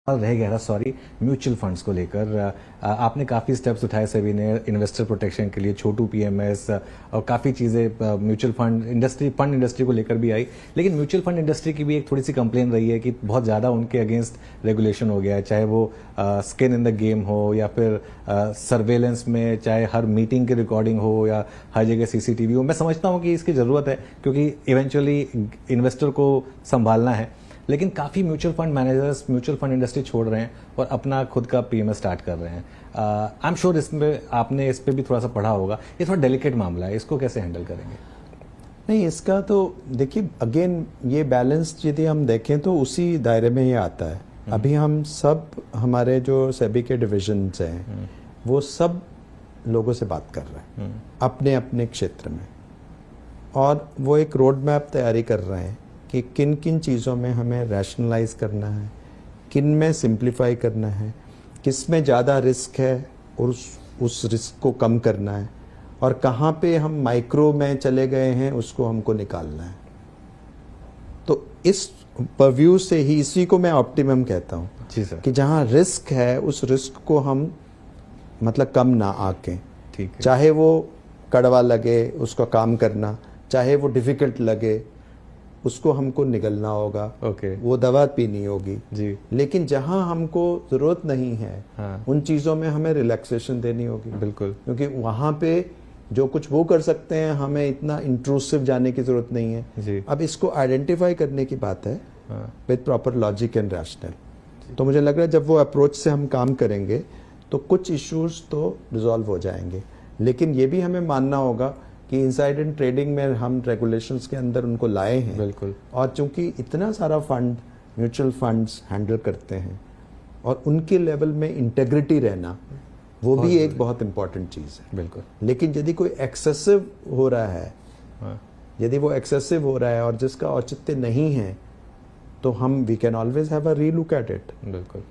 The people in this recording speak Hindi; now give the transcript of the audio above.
रह गया था, सॉरी, म्यूचुअल फंड्स को लेकर। आपने काफ़ी स्टेप्स उठाए सेबी ने इन्वेस्टर प्रोटेक्शन के लिए, छोटू पीएमएस और काफ़ी चीज़ें म्यूचुअल फंड इंडस्ट्री को लेकर भी आई। लेकिन म्यूचुअल फंड इंडस्ट्री की भी एक थोड़ी सी कंप्लेन रही है कि बहुत ज़्यादा उनके अगेंस्ट रेगुलेशन हो गया है, चाहे वो स्किन इन द गेम हो या फिर सर्वेलेंस में, चाहे हर मीटिंग की रिकॉर्डिंग हो या हर जगह सीसीटीवी हो। मैं समझता हूँ कि इसकी ज़रूरत है क्योंकि इवेंचुअली इन्वेस्टर को संभालना है, लेकिन काफ़ी mutual fund managers mutual fund industry छोड़ रहे हैं और अपना खुद का पीएमएस स्टार्ट कर रहे हैं। आई एम श्योर इसमें आपने इस पर भी थोड़ा सा पढ़ा होगा। ये थोड़ा डेलिकेट मामला है, इसको कैसे हैंडल करेंगे? नहीं, इसका तो देखिए, अगेन ये बैलेंस यदि हम देखें तो उसी दायरे में ही आता है। अभी हम सब, हमारे जो सेबी के डिविजन्स हैं वो सब लोगों से बात कर रहे हैं अपने अपने क्षेत्र में, और वो एक रोड मैप तैयारी कर रहे हैं कि किन किन चीज़ों में हमें रैशनलाइज करना है, किन में सिंप्लीफाई करना है, किस में ज़्यादा रिस्क है और उस रिस्क को कम करना है, और कहाँ पे हम माइक्रो में चले गए हैं उसको हमको निकालना है। तो इस परव्यू से ही, इसी को मैं ऑप्टिमम कहता हूँ जी सर, कि जहाँ रिस्क है उस रिस्क को हम मतलब कम ना आके, ठीक है, चाहे वो कड़वा लगे उसका काम करना, चाहे वो डिफिकल्ट लगे उसको हमको निगलना होगा, ओके, वो दवा पीनी होगी जी, लेकिन जहां हमको जरूरत नहीं है हाँ, उन चीजों में हमें रिलैक्सेशन देनी होगी, बिल्कुल, क्योंकि वहां पे जो कुछ वो कर सकते हैं हमें इतना इंट्रूसिव जाने की जरूरत नहीं है। जी, अब इसको आइडेंटिफाई करने की बात है हाँ, with proper logic and rational. तो मुझे लग रहा है जब वो अप्रोच से हम काम करेंगे तो कुछ इश्यूज तो रिजॉल्व हो जाएंगे, लेकिन ये भी हमें मानना होगा कि इनसाइडर ट्रेडिंग में हम रेगुलेशंस के अंदर उनको लाए हैं, बिल्कुल, और चूंकि इतना सारा फंड म्यूचुअल फंड्स हैंडल करते हैं और उनके लेवल में इंटेग्रिटी रहना वो भी एक बहुत इंपॉर्टेंट चीज़ है। बिल्कुल, लेकिन यदि कोई एक्सेसिव हो रहा है, हाँ, यदि वो एक्सेसिव हो रहा है और जिसका औचित्य नहीं है, तो हम we can always have a relook at it. बिल्कुल।